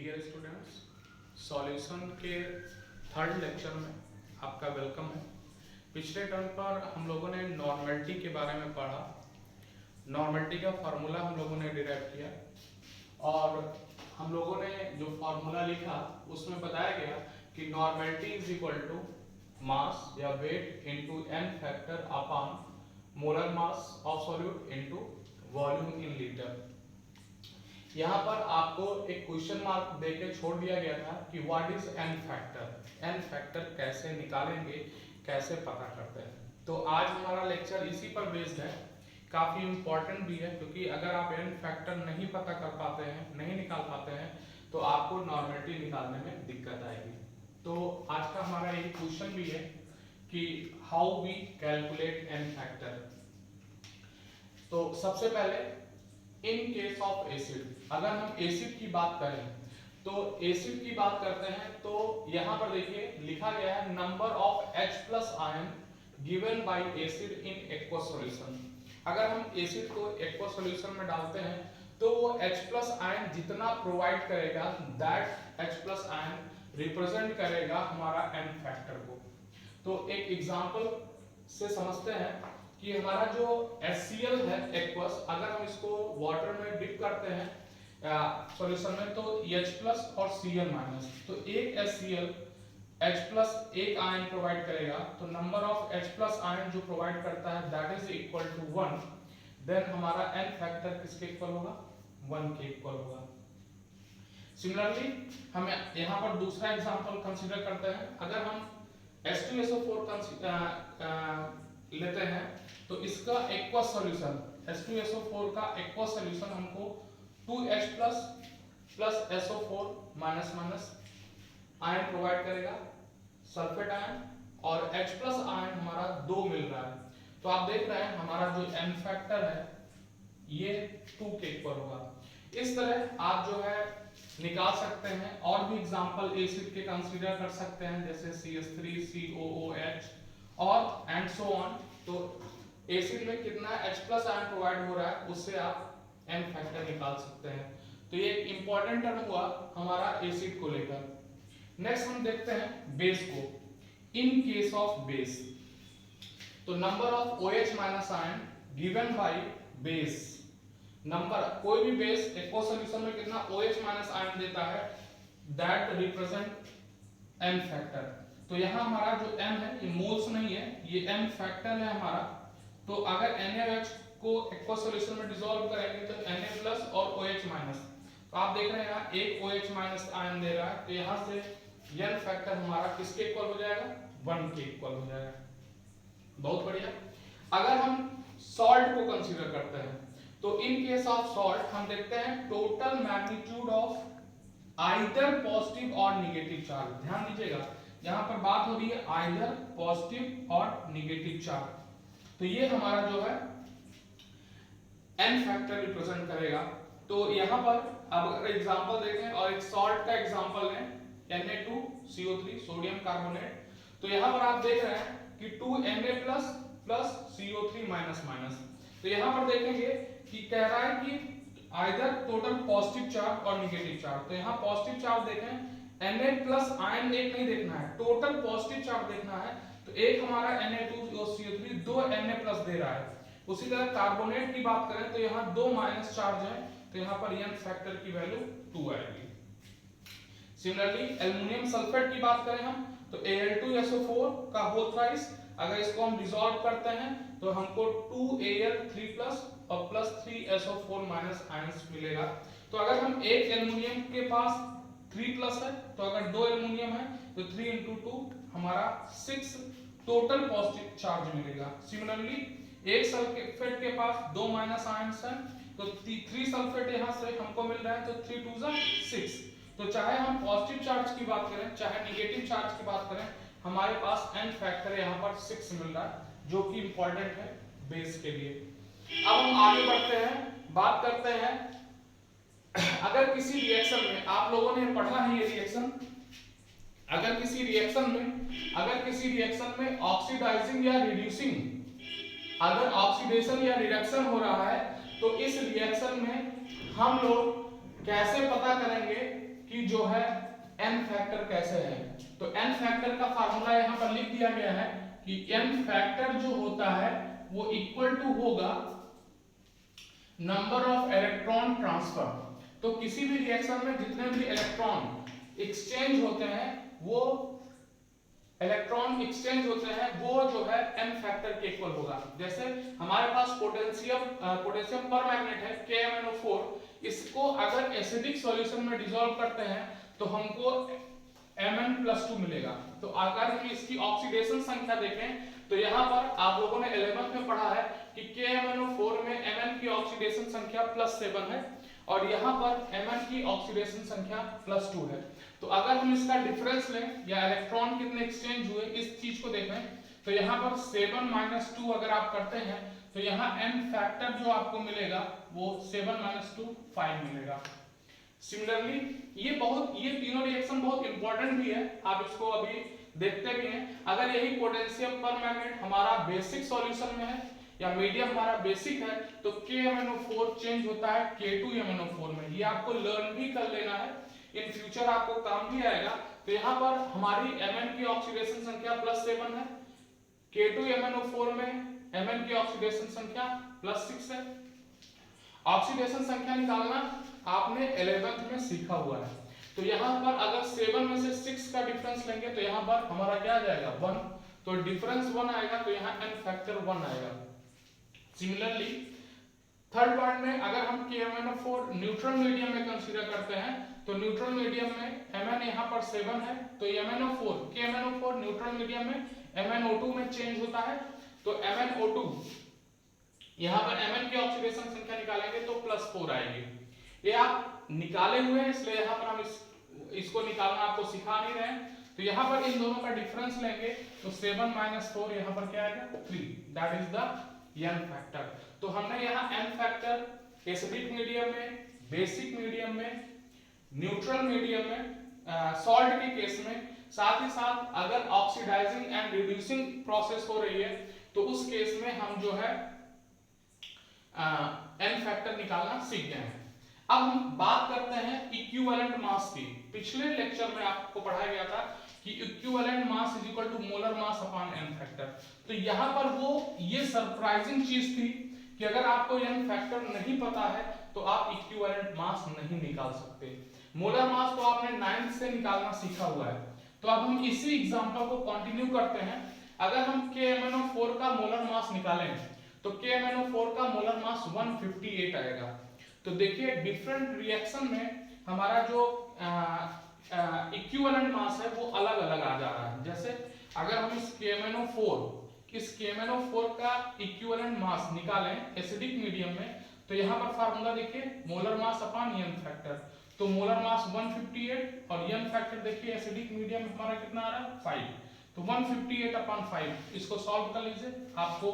Dear students, solution के third lecture में आपका वेलकम है। पिछले टर्म पर हम लोगों ने नॉर्मेलिटी के बारे में पढ़ा। नॉर्मेलिटी का फार्मूला हम लोगों ने डिराइव किया और हम लोगों ने जो फार्मूला लिखा उसमें बताया गया कि normality is equal to mass या weight into n factor upon molar mass of solute into volume in litre. यहाँ पर आपको एक क्वेश्चन मार्क देके छोड़ दिया गया था कि what is N factor. N factor कैसे निकालेंगे, कैसे पता करते हैं। तो आज हमारा लेक्चर इसी पर बेस्ड है। काफी इंपॉर्टेंट भी है क्योंकि अगर आप एन फैक्टर नहीं पता कर पाते हैं, नहीं निकाल पाते हैं, तो आपको नॉर्मेलिटी निकालने में दिक्कत आएगी। तो आज का हमारा एक क्वेश्चन भी है कि how we calculate N factor. तो सबसे पहले इन केस ऑफ एसिड, अगर हम एसिड की बात करें तो एसिड की बात करते हैं तो यहां पर देखिए लिखा गया है number of H+ ion given by acid in aqua solution. अगर हम एसिड को एक्वा सॉल्यूशन में डालते हैं तो वो H+ आयन जितना प्रोवाइड करेगा दैट H+ आयन रिप्रेजेंट करेगा हमारा एन फैक्टर को। तो एक एग्जांपल से समझते हैं कि हमारा जो HCl है एक्वस, अगर हम इसको वाटर में डिप करते हैं सॉल्यूशन में तो H+ और Cl-, तो एक HCl H+ एक आयन प्रोवाइड करेगा तो नंबर ऑफ H+ आयन जो प्रोवाइड करता है that is equal to 1। Then हमारा n फैक्टर किसके इक्वल होगा? 1 के इक्वल होगा। सिमिलरली हम यहाँ पर दूसरा एग्जांपल कंसीडर करते हैं। अगर हम H2SO4 लेते हैं तो इसका एक्वा सॉल्यूशन H2SO4 का एक्वा सॉल्यूशन हमको 2H+ plus SO4 ion provide करेगा, सल्फेट आयन, और H+ आयन हमारा 2 मिल रहा है। तो आप देख रहे हैं हमारा जो n फैक्टर है ये 2 के इक्वल होगा। इस तरह आप जो है निकाल सकते हैं। और भी एग्जांपल एसिड के कंसीडर कर सकते हैं जैसे CH3, COOH और एंड सो ऑन। तो एसिड में कितना H+ आयन प्रोवाइड हो रहा है उससे आप n फैक्टर निकाल सकते हैं। तो ये एक इंपॉर्टेंट टर्म हुआ हमारा एसिड को लेकर। नेक्स्ट हम देखते हैं बेस को। इन केस ऑफ बेस, तो number of OH- ion given by base, number कोई भी बेस एक्वा सॉल्यूशन में कितना OH- आयन देता है दैट रिप्रेजेंट n फैक्टर। तो यहाँ हमारा जो m है ये मोल्स नहीं है, ये n फैक्टर है हमारा। तो अगर NaOH को एक्वा सॉल्यूशन में डिसॉल्व करेंगे तो Na+ और OH-, तो आप देख रहे हैं यहाँ एक OH- आयन दे रहा है तो यहाँ से n फैक्टर हमारा किसके इक्वल हो जाएगा? 1 के इक्वल हो जाएगा। बहुत बढ़िया। अगर हम सॉल्ट को कंसीडर करते हैं तो इन केस ऑफ सॉल्ट हम देखते हैं total magnitude of either positive और नेगेटिव चार्ज। ध्यान दीजिएगा यहाँ पर बात हो रही है आइदर पॉजिटिव और नेगेटिव चार्ज। तो ये हमारा जो है n फैक्टर रिप्रेजेंट करेगा। तो यहाँ पर अब अगर एग्जांपल देखें और एक सॉल्ट का एग्जांपल लें Na2CO3 सोडियम कार्बोनेट, तो यहाँ पर आप देख रहे हैं कि 2Na+ प्लस CO3-। तो यहाँ पर देखेंगे कि कह रहा है कि आइदर टोटल पॉजिटिव चार्ज और नेगेटिव चार्ज। तो यहाँ पॉजिटिव चार्ज देखें Na+ आयन एक नहीं देखना है, टोटल पॉजिटिव चार्ज देखना है। तो एक हमारा Na2CO3 2 Na+ दे रहा है। उसी तरह कार्बोनेट की बात करें तो यहाँ 2 माइनस चार्ज है तो यहाँ पर n फैक्टर की वैल्यू 2 आएगी। सिमिलरली एल्युमिनियम सल्फेट की बात करें हम तो Al2SO4 का होल थ्राइस, अगर इसको हम डिसॉल्व करते हैं तो हमको 2Al3+ और प्लस 3SO4- आयंस मिलेगा। तो अगर हम एक एल्युमिनियम के पास 3+ है तो अगर 2 एल्युमिनियम है तो 3 × 2 हमारा 6 टोटल पॉजिटिव चार्ज मिलेगा। सिमिलरली एक सल्फेट के पास 2 माइनस आयंस हैं तो 3 सल्फेट यहाँ से हमको मिल रहा है तो 3 × 2 = 6। तो चाहे हम पॉजिटिव चार्ज की बात करें चाहे नेगेटिव चार्ज की बात करें हमारे पास n फैक्टर यहाँ पर 6 मिल रहा है जो कि इंपॉर्टेंट है बेस के लिए। अब हम आगे बढ़ते हैं, बात करते हैं अगर किसी रिएक्शन में, आप लोगों ने पढ़ा है ये रिएक्शन, अगर किसी रिएक्शन में ऑक्सीडाइजिंग या रिड्यूसिंग, अगर ऑक्सीडेशन या रिडक्शन हो रहा है तो इस रिएक्शन में हम लोग कैसे पता करेंगे कि जो है n फैक्टर कैसे है। तो n फैक्टर का फार्मूला यहाँ पर लिख दिया गया है कि n फैक्टर जो होता है वो इक्वल टू होगा नंबर ऑफ इलेक्ट्रॉन ट्रांसफर। तो किसी भी रिएक्शन में जितने भी इलेक्ट्रॉन एक्सचेंज होते हैं वो जो है n फैक्टर के इक्वल होगा। जैसे हमारे पास पोटेशियम पर मैग्नेट है KMnO4, इसको अगर एसिडिक सॉल्यूशन में डिसॉल्व करते हैं तो हमको Mn+2 मिलेगा। तो अगर हम इसकी ऑक्सीडेशन संख्या देखें तो यहाँ पर आप लोगों ने 11th में पढ़ा है कि KMnO4 में Mn की ऑक्सीडेशन संख्या +7 है और यहाँ पर Mn की ऑक्सीडेशन संख्या +2 है। तो अगर हम इसका डिफरेंस लें या इलेक्ट्रॉन कितने एक्सचेंज हुए इस चीज को देखें तो यहाँ पर 7 - 2 अगर आप करते हैं तो यहाँ n फैक्टर जो आपको मिलेगा वो 7 - 2 5 मिलेगा। सिमिलरली ये तीनों रिएक्शन बहुत इंपॉर्टेंट भी है, आप इसको अभी देखते भी हैं। अगर यही पोटेशियम पर मैग्नेट हमारा बेसिक सॉल्यूशन में है या मीडियम हमारा बेसिक है तो KMnO4 चेंज होता है K2MnO4 में। ये आपको लर्न भी कर लेना है, इन फ्यूचर आपको काम भी आएगा। तो यहाँ पर हमारी Mn की ऑक्सीडेशन संख्या +7 है, K2MnO4 में Mn की ऑक्सीडेशन संख्या +6 है। ऑक्सीडेशन संख्या निकालना आपने 11th में सीखा हुआ है। तो यहाँ पर अगर 7 में से 6 का डिफरेंस लेंगे तो यहाँ पर हमारा क्या आ जाएगा 1, तो डिफरेंस 1 आएगा तो यहाँ n फैक्टर 1 आएगा। सिमिलरली थर्ड पार्ट में अगर हम KMnO4 न्यूट्रल मीडियम में कंसीडर करते हैं तो न्यूट्रल मीडियम में Mn यहाँ पर 7 है तो KMnO4 न्यूट्रल मीडियम में MnO2 में चेंज होता है। तो MnO2 यहाँ पर Mn की ऑक्सीडेशन संख्या निकालेंगे तो +4 आएगी। ये आप निकाले हुए हैं इसलिए यहाँ पर हम इसको निकालना आपको सिखा नहीं रहे हैं। तो यहाँ पर इन दोनों का डिफरेंस लेंगे तो 7 - 4 यहाँ पर क्या आएगा 3, that is the n factor. तो हमने यहाँ n फैक्टर एसिडिक मीडियम में, बेसिक मीडियम में, न्यूट्रल मीडियम में, सॉल्ट के केस में, साथ ही साथ अगर ऑक्सीडाइजिंग एंड रिड्यूसिंग प्रोसेस हो रही है तो उस केस में हम जो है n फैक्टर निकालना सीख गए हैं। अब हम बात करते हैं इक्विवेलेंट मास की। पिछले लेक्चर में आपको पढ़ाया गया था कि equivalent mass is equal to molar mass upon n factor. तो यहाँ पर ये सरप्राइजिंग चीज थी कि अगर आपको n फैक्टर नहीं पता है तो आप इक्विवेलेंट मास नहीं निकाल सकते। मोलर मास तो आपने 9th से निकालना सीखा हुआ है। तो अब हम इसी एग्जांपल को कंटिन्यू करते हैं। अगर हम KMnO4 का मोलर मास निकालें तो KMnO4 का मोलर मास 158 आएगा। तो देखिए डिफरेंट रिएक्शन में हमारा जो इक्विवेलेंट मास है वो अलग अलग आ जा रहा है। जैसे अगर हम इस KMnO4 का इक्विवेलेंट मास निकालें एसिडिक मीडियम में तो यहाँ पर फार्मूला देखिए molar mass upon n factor. तो मोलर मास 158 और n फैक्टर देखिए एसिडिक मीडियम में हमारा कितना आ रहा है 5, तो 158/5 इसको सॉल्व कर लीजिए आपको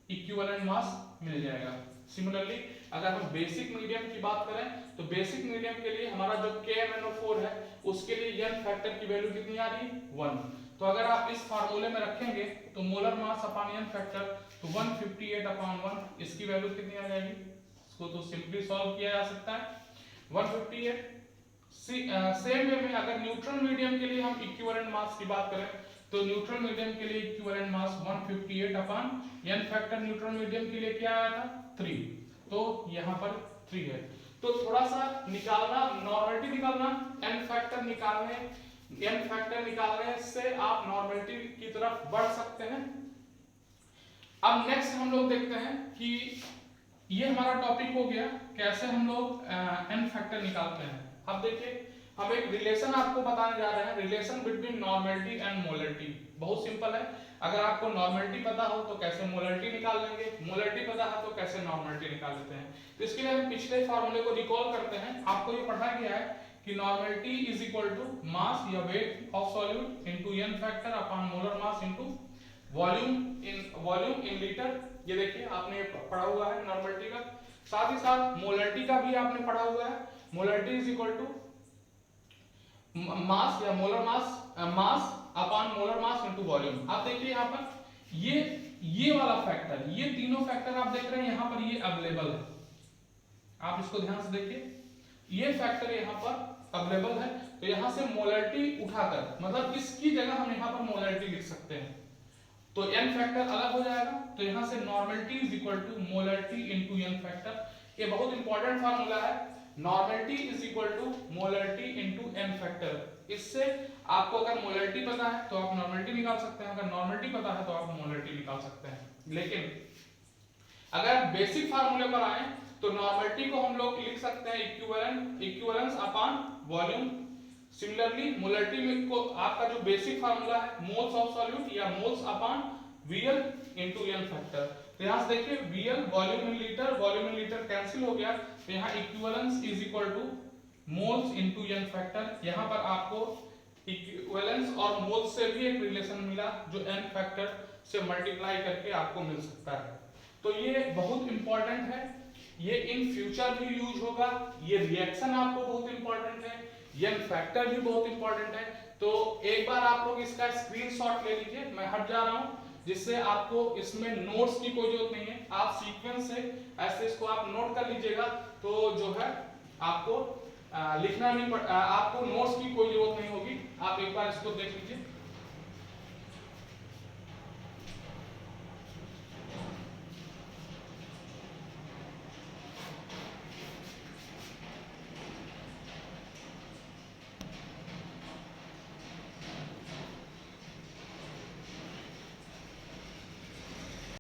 इक्विवेलेंट मास मिल जाएगा। सिमिलरली अगर हम बेसिक मीडियम की बात करें तो बेसिक मीडियम के लिए हमारा जो KMnO4 है उसके लिए n फैक्टर की वैल्यू कितनी आ रही है 1। तो अगर आप इस फार्मूले में रखेंगे तो molar mass upon n factor तो 158/1 इसकी वैल्यू कितनी आ जाएगी, इसको तो सिंपली सॉल्व किया जा सकता है 158। सेम वे में अगर न्यूट्रल मीडियम के लिए हम इक्विवेलेंट मास की बात करें तो न्यूट्रल मीडियम के लिए equivalent mass 158/n factor neutral medium के लिए क्या आया था 3, तो यहाँ पर 3 है। तो थोड़ा सा निकालना, नॉर्मलिटी निकालना, n फैक्टर निकालने से आप नॉर्मलिटी की तरफ बढ़ सकते हैं। अब नेक्स्ट हम लोग देखते हैं कि ये हमारा टॉपिक हो गया कैसे हम लोग n फैक्टर निकालते हैं। अब देखिए हम एक रिलेशन आपको बताने जा रहे हैं, relation between normality and molarity. बहुत सिंपल है, अगर आपको नॉर्मलिटी पता हो तो कैसे मोलरिटी निकाल लेंगे, मोलरिटी पता है तो कैसे नॉर्मलिटी निकाल लेते हैं। तो इसके लिए हम पिछले फार्मूले को रिकॉल करते हैं। आपको ये पढ़ा गया है कि normality is equal to mass या weight of solute into n factor upon molar mass into volume in litre. ये देखिए आपने पढ़ा हुआ है नॉर्मलिटी का, साथ ही साथ मोलरिटी का भी आपने पढ़ा हुआ है। Molarity is equal to mass या molar mass upon molar mass into volume. आप देखिए यहाँ पर ये वाला फैक्टर, ये तीनों फैक्टर आप देख रहे हैं यहाँ पर ये अवेलेबल है। आप इसको ध्यान से देखिए, ये फैक्टर यहाँ पर अवेलेबल है, तो यहाँ से मोलरिटी उठाकर मतलब इसकी जगह हम यहाँ पर मोलरिटी लिख सकते हैं, तो n फैक्टर अलग हो जाएगा। तो यहाँ से normality is equal to molarity into n factor. ये बहुत इंपॉर्टेंट फार्मूला है, normality is equal to molarity into n factor. इससे आपको अगर मोलरिटी पता है तो आप नॉर्मेलिटी निकाल सकते हैं, अगर नॉर्मेलिटी पता है तो आप मोलरिटी निकाल सकते हैं। लेकिन अगर बेसिक फार्मूले पर आए तो नॉर्मेलिटी को हम लोग लिख सकते हैं equivalence upon volume. Similarly molarity में को आपका जो बेसिक फार्मूला है मोल्स ऑफ सॉल्यूट या moles upon Vl into n factor. तो यहां से देखिए Vl volume in litre cancel हो गया, तो यहां equivalence is equal two moles into n factor. यहां पर आपको इक्विवेलेंस और मोल्स से भी एक रिलेशन मिला जो n फैक्टर से मल्टीप्लाई करके आपको मिल सकता है। तो ये बहुत इंपॉर्टेंट है, ये इन फ्यूचर भी यूज होगा। ये रिएक्शन आपको बहुत इंपॉर्टेंट है, n फैक्टर भी बहुत इंपॉर्टेंट है। तो एक बार आप लोग इसका स्क्रीनशॉट ले लीजिए, मैं हट जा रहा हूं, जिससे आपको इसमें नोट्स की कोई जरूरत नहीं है, आप सीक्वेंस से ऐसे इसको आप नोट कर लीजिएगा। तो जो है आपको लिखना नहीं आपको नोट्स की कोई जरूरत नहीं होगी, आप एक बार इसको देख लीजिए।